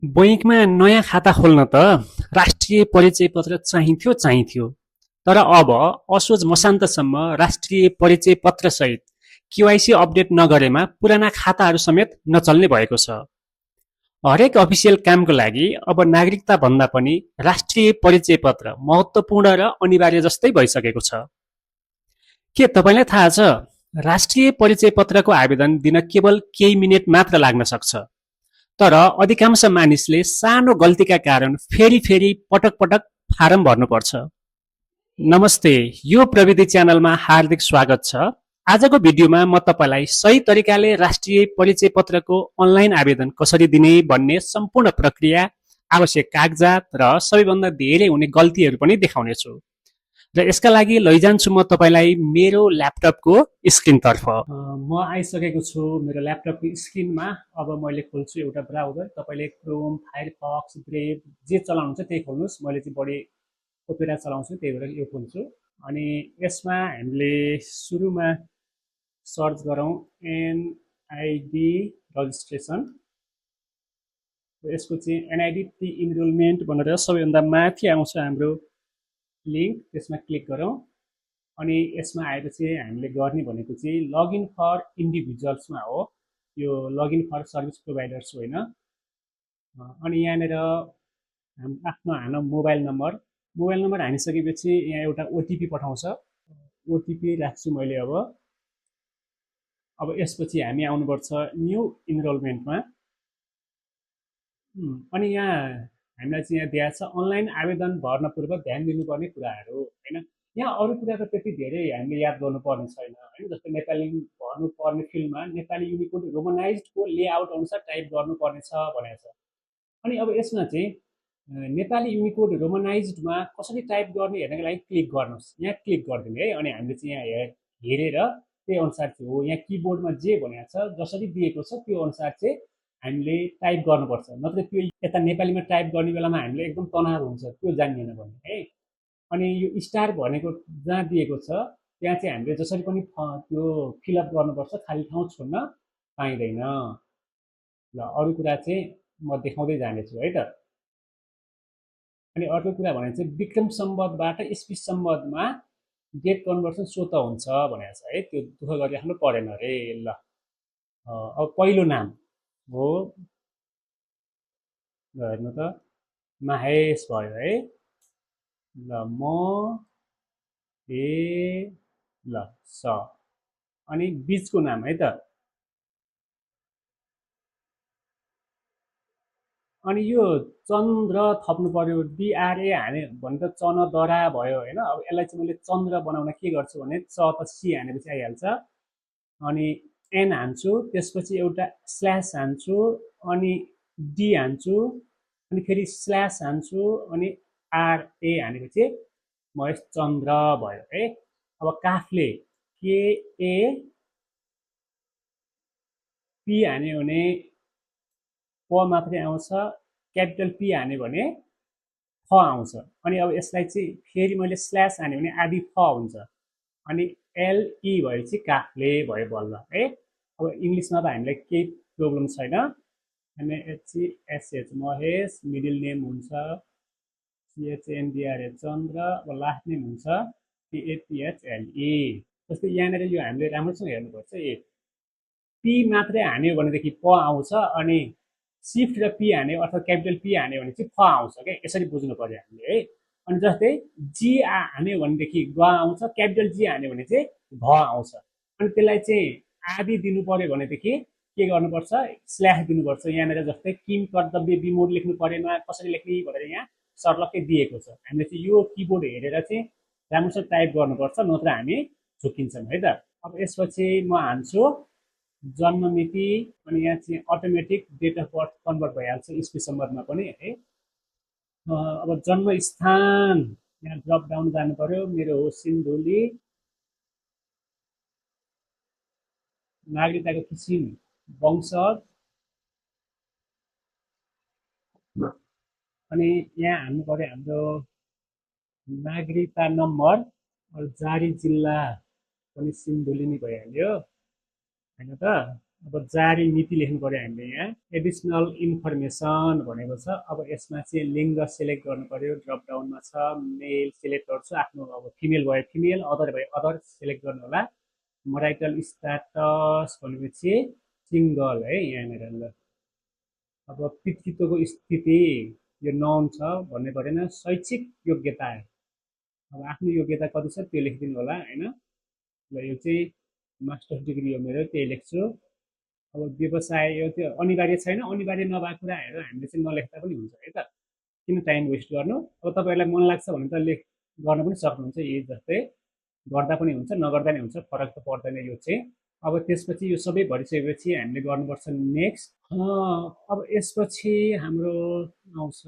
बैंकमा नयाँ खाता खोल्न त राष्ट्रिय परिचय पत्र चाहिन्थ्यो। तर अब असोज मसान्तसम्म राष्ट्रिय परिचय पत्र सहित केवाइसी अपडेट नगरेमा पुराना खाताहरू समेत नचल्ने भएको छ। हरेक अफिसियल कामको लागि अब नागरिकता भन्दा पनि राष्ट्रिय परिचय पत्र महत्त्वपूर्ण र अनिवार्य जस्तै भइसकेको छ। के तपाईँलाई थाहा छ, राष्ट्रिय परिचय पत्रको आवेदन दिन केवल केही मिनेट मात्र लाग्न सक्छ। तर अधिकांश मानिसले सानो गल्तीका कारण फेरि फेरि पटक पटक फारम भर्नुपर्छ। नमस्ते, यो प्रविधि च्यानलमा हार्दिक स्वागत छ। आजको भिडियोमा म तपाईँलाई सही तरिकाले राष्ट्रिय परिचय पत्रको अनलाइन आवेदन कसरी दिने भन्ने सम्पूर्ण प्रक्रिया, आवश्यक कागजात र सबैभन्दा धेरै हुने गल्तीहरू पनि देखाउनेछु। र यसका लागि लैजान्छु म तपाईँलाई मेरो ल्यापटपको स्क्रिनतर्फ। म आइसकेको छु मेरो ल्यापटपको स्क्रिनमा। अब मैले खोल्छु एउटा ब्राउजर। तपाईँले क्रोम, फायरफक्स, ब्रेभ जे चलाउनुहुन्छ त्यही खोल्नुहोस्। मैले चाहिँ बढी ओपेरा चलाउँछु, त्यही भएर यो खोल्छु। अनि यसमा हामीले सुरुमा सर्च गरौँ एनआइडी रजिस्ट्रेसन। यसको चाहिँ एनआइडी प्री इनरोलमेन्ट भनेर सबैभन्दा माथि आउँछ हाम्रो लिङ्क, त्यसमा क्लिक गरौँ। अनि यसमा आएपछि हामीले गर्ने भनेको चाहिँ लगइन फर इन्डिभिजुअल्समा हो। यो लगइन फर सर्भिस प्रोभाइडर्स होइन। अनि यहाँनिर आफ्नो हाल्नु मोबाइल नम्बर हानिसकेपछि यहाँ एउटा ओटिपी पठाउँछ। ओटिपी राख्छु मैले। अब यसपछि हामी आउनुपर्छ न्यू इनरोलमेन्टमा। अनि यहाँ हामीलाई चाहिँ यहाँ दिएको छ अनलाइन आवेदन भर्न पूर्व ध्यान दिनुपर्ने कुराहरू होइन। यहाँ अरू कुरा त त्यति धेरै हामीले याद गर्नुपर्ने छैन होइन। जस्तै नेपाली भर्नुपर्ने फिल्डमा नेपाली युनिकोड रोमनाइज्डको लेआउट अनुसार टाइप गर्नुपर्ने छ भनेको छ। अनि अब यसमा चाहिँ नेपाली युनिकोड रोमनाइज्डमा कसरी टाइप गर्ने हेर्नको लागि क्लिक गर्नुहोस्। यहाँ क्लिक गरिदिनु है। अनि हामीले चाहिँ यहाँ हेरेर त्यही अनुसार चाहिँ हो, यहाँ किबोर्डमा जे भनेको छ जसरी दिएको छ त्यो अनुसार चाहिँ हामीले टाइप गर्नुपर्छ। नत्र त्यो यता नेपालीमा टाइप गर्ने बेलामा हामीले एकदम तनाव हुन्छ, त्यो जानिएन भने है। अनि यो स्टार भनेको जहाँ दिएको छ त्यहाँ चाहिँ हामीले जसरी पनि त्यो फिलअप गर्नुपर्छ, खाली ठाउँ छोड्न पाइँदैन। ल अरू कुरा चाहिँ म देखाउँदै जानेछु है त। अनि अर्को कुरा भने चाहिँ विक्रम सम्वतबाट इस्वी सम्वतमा डेट कन्भर्सन स्वतः हुन्छ भनेको छ है। त्यो दुःख गरिराख्नु परेन अरे। ल अब पहिलो नाम हो, ल हेर्नु त महेश भयो है। ल म ए ल स। अनि बिचको नाम है त। अनि यो चन्द्र थप्नु पर्यो, डिआरए हाने भने त चनदरा भयो होइन। अब यसलाई चाहिँ मैले चन्द्र बनाउन के गर्छु भने च त सी हानेपछि आइहाल्छ। अनि एन हान्छु, त्यसपछि एउटा स्ल्यास हान्छु, अनि डी हान्छु, अनि फेरि स्ल्यास हान्छु, अनि आरए हानेपछि महेश चन्द्र भयो है। अब काफले केए पी हान्यो भने प मात्रै आउँछ, क्यापिटल पी हान्यो भने फ आउँछ। अनि अब यसलाई चाहिँ फेरि मैले स्ल्यास हान्यो भने आदि फ हुन्छ। अनि एलई भएपछि काफले भयो बल्ल है। अब इङ्ग्लिसमा त हामीलाई केही प्रब्लम छैन। एमएचएसएच महेश, मिडल नेम हुन्छ सिएचएनडिआरए चन्द्र, अब लास्ट नेम हुन्छ टिएपिएचएलई। जस्तै यहाँनिर यो हामीले राम्रोसँग हेर्नुपर्छ। पी मात्रै हान्यो भनेदेखि प आउँछ, अनि सिफ्ट र पी हान्यो अर्थात् क्यापिटल पी हान्यो भने चाहिँ फ आउँछ क्या। यसरी बुझ्नु पर्यो हामीले है। अनि जस्तै जी हान्यो भनेदेखि ग आउँछ, क्यापिटल जी हान्यो भने चाहिँ भ आउँछ। अनि त्यसलाई चाहिँ आदि दिनु पर्यो भनेदेखि के गर्नुपर्छ, स्ल्यास दिनुपर्छ। यहाँनिर जस्तै किम कर्तव्य विमोड लेख्नु परेन, कसरी लेख्ने भनेर यहाँ सर्लक्कै दिएको छ। हामीले चाहिँ यो किबोर्ड हेरेर चाहिँ राम्रोसँग टाइप गर्नुपर्छ, नत्र हामी झुक्किन्छौँ है त। अब यसपछि म हान्छु जन्म मिति, अनि यहाँ चाहिँ automatic date of birth convert भइहाल्छ इस्वी सम्बन्धमा पनि है। अब जन्म स्थान यहाँ ड्रप डाउन जानु पर्यो। मेरो हो सिन्धुली। नागरिकताको किसिम वंशज, अनि यहाँ हान्नु पर्यो हाम्रो नागरिकता नम्बर। जारी जिल्ला पनि सिन्धुली नै भइहाल्यो होइन त। अब जारी मिति लेख्नु पर्यो हामीले यहाँ एडिसनल इन्फर्मेसन भनेको छ। अब यसमा चाहिँ लिङ्ग सिलेक्ट गर्नु पर्यो, ड्रप डाउनमा छ मेल सिलेक्ट गर्छु, आफ्नो अब फिमेल भयो फिमेल, अदर भयो अदर सिलेक्ट गर्नु होला। मराइटल स्ट्याटस भनेपछि सिङ्गल है यहाँनिर। ल अब पितृत्वको स्थिति यो नाउन छ भन्ने परेन। शैक्षिक योग्यता, अब आफ्नो योग्यता कति छ त्यो लेखिदिनु होला होइन। ल यो चाहिँ मास्टर्स डिग्री हो मेरो, त्यही लेख्छु। अब व्यवसाय यो त्यो अनिवार्य छैन, अनिवार्य नभएको कुराहरू हामीले चाहिँ नलेख्दा पनि हुन्छ है त, किन टाइम वेस्ट गर्नु। अब तपाईँहरूलाई मन लाग्छ भने त गर्न पनि सक्नुहुन्छ, यही जस्तै गर्दा पनि हुन्छ नगर्दा नि हुन्छ, फरक त पर्दैन यो चाहिँ। अब त्यसपछि यो सबै भरिसकेपछि हामीले गर्नुपर्छ नेक्स्ट। अब यसपछि हाम्रो आउँछ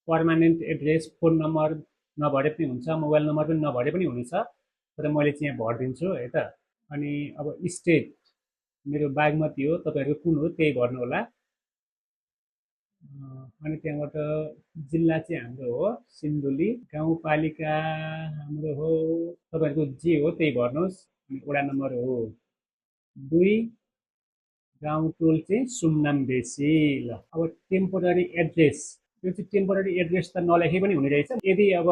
पर्मानेन्ट एड्रेस, फोन नम्बर नभरे पनि हुन्छ, मोबाइल नम्बर पनि नभरे पनि हुन्छ, तर मैले चाहिँ यहाँ भरिदिन्छु है त। अनि अब स्टेट मेरो बागमती हो, तपाईँहरूको कुन हो त्यही भर्नु होला। अनि त्यहाँबाट जिल्ला चाहिँ हाम्रो हो सिन्धुली, गाउँपालिका हाम्रो हो तपाईँहरूको जे हो त्यही भर्नुहोस्। अनि वडा नम्बर हो 2, गाउँ टोल चाहिँ सुमनाम बेसी। ल अब टेम्पोररी एड्रेस, यो चाहिँ टेम्पोररी एड्रेस त नलेखे पनि हुने रहेछ। यदि अब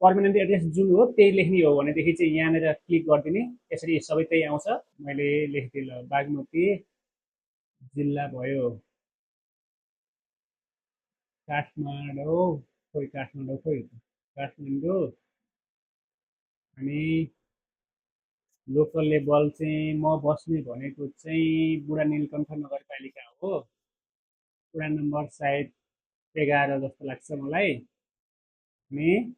पर्मानेन्ट एड्रेस जुन हो त्यही लेख्ने हो भनेदेखि चाहिँ यहाँनिर क्लिक गरिदिने, यसरी सबै त्यही आउँछ। मैले लेखिदिएँ ल बागमती, जिल्ला भयो काठमाडौँ, खोइ काठमाडौँ खोइ काठमाडौँ। अनि लोकल लेभल चाहिँ म बस्ने भनेको चाहिँ बुढा नीलकण्ठ नगरपालिका हो। वडा नम्बर सायद 11 जस्तो लाग्छ मलाई। अनि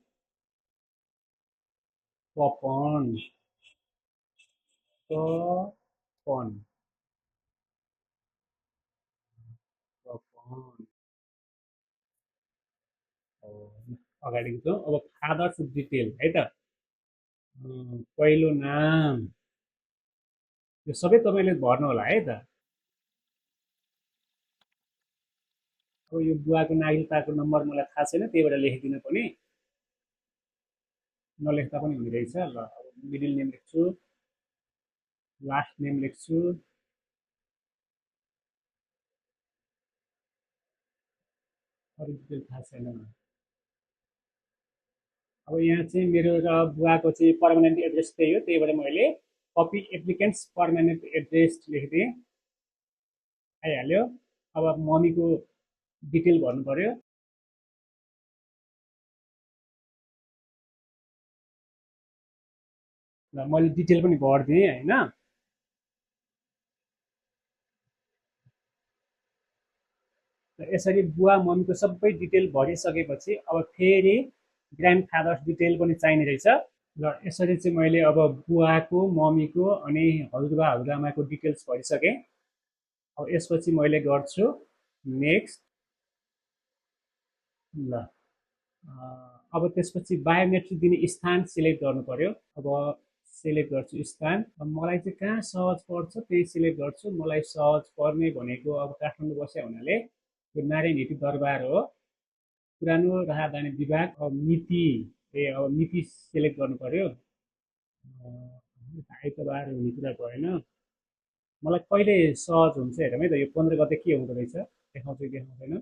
पपन पपन पपन अगाडि जाउँ। अब फादर्स डिटेल है त, पहिलो नाम यो सबै तपाईँले भर्नु होला है त। अब यो बुवाको नागरिकताको नम्बर मलाई थाहा छैन, त्यही भएर लेखिदिन पनि, नलेख्दा पनि हुने रहेछ। ल अब मिडल नेम लेख्छु, लास्ट नेम लेख्छु, अरू डिटेल थाहा छैन। अब यहाँ चाहिँ मेरो र बुवाको चाहिँ पर्मानेन्ट एड्रेस त्यही हो, त्यही भएर मैले कपी एप्लिकेन्ट्स पर्मानेन्ट एड्रेस लेखिदिएँ, आइहाल्यो। अब मम्मीको डिटेल भर्नु पर्यो। ल मैले डिटेल पनि भरिदिएँ होइन। यसरी बुवा मम्मीको सबै डिटेल भरिसकेपछि अब फेरि ग्रान्ड फादर्स डिटेल पनि चाहिने रहेछ। ल यसरी चाहिँ मैले अब बुवाको मम्मीको अनि हजुरबा हजुरआमाको डिटेल्स भरिसकेँ। अब यसपछि मैले गर्छु नेक्स्ट। ल अब त्यसपछि बायोमेट्रिक दिने स्थान सिलेक्ट गर्नु पर्यो। अब सिलेक्ट गर्छु स्थान, मलाई चाहिँ कहाँ सहज पर्छ त्यही सिलेक्ट गर्छु। मलाई सहज पर्ने भनेको अब काठमाडौँ बस्या हुनाले यो नारायण हिटी दरबार हो, पुरानो राहदानी विभाग। अब मिति अब मिति सिलेक्ट गर्नु पर्यो। आइतबार हुने कुरा भएन, मलाई कहिले सहज हुन्छ हेरौँ है त। यो 15 गते के हुँदो रहेछ देखाउँछ कि देखाउँदैन।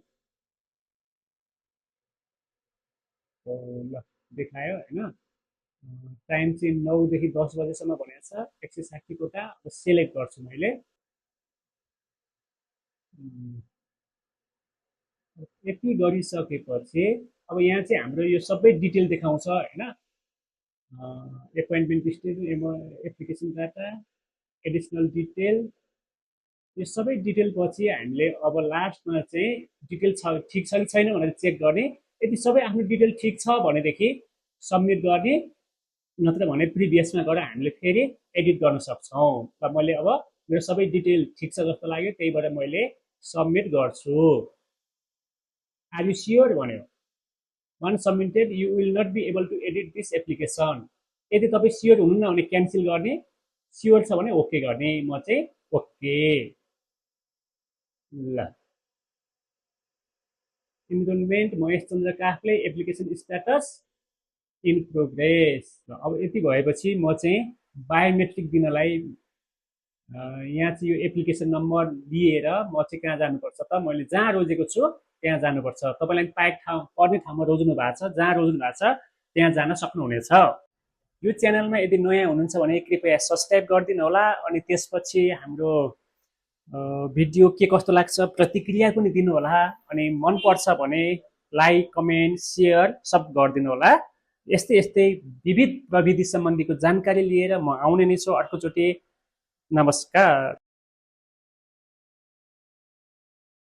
ल देखायो होइन। टाइम चाहिँ 9 देखि 10 बजेसम्म भनेको छ, 160 कोटा। अब सेलेक्ट गर्छु मैले। यति गरिसकेपछि अब यहाँ चाहिँ हाम्रो यो सबै डिटेल देखाउँछ होइन। Appointment detail, application data, additional detail, यो सबै डिटेल पछि हामीले अब लास्टमा चाहिँ डिटेल छ ठिक छ कि छैन भनेर चेक गर्ने। यदि सबै आफ्नो डिटेल ठिक छ भनेदेखि सबमिट गर्ने, नत्र भने प्रिभियसमा गएर हामीले फेरि एडिट गर्न सक्छौँ। र मैले अब मेरो सबै डिटेल ठिक छ जस्तो लाग्यो, त्यही भएर मैले सबमिट गर्छु। आर यु स्योर भन्यो। Once submitted you will not be able to edit this application. यदि तपाईँ स्योर हुनुहुन्न भने क्यान्सल गर्ने, स्योर छ भने ओके गर्ने। म चाहिँ ओके। ल enrolment Mahesh Chandra Kafle, application status in progress. अब यति भएपछि म चाहिँ बायोमेट्रिक दिनलाई यहाँ चाहिँ यो एप्लिकेसन नम्बर लिएर म चाहिँ कहाँ जानुपर्छ त, मैले जहाँ रोजेको छु त्यहाँ जानुपर्छ। तपाईँलाई पाएको ठाउँ पर्ने ठाउँमा रोज्नु भएको छ, जहाँ रोज्नु भएको छ त्यहाँ जान सक्नुहुनेछ। यो च्यानलमा यदि नयाँ हुनुहुन्छ भने कृपया सब्सक्राइब गरिदिनु होला। अनि त्यसपछि हाम्रो भिडियो के कस्तो लाग्छ प्रतिक्रिया पनि दिनु होला। अनि मनपर्छ भने लाइक कमेन्ट सेयर सब गरिदिनु होला। यस्तै यस्तै विविध प्रविधि सम्बन्धीको जानकारी लिएर म आउने नै छु अर्कोचोटि। नमस्कार।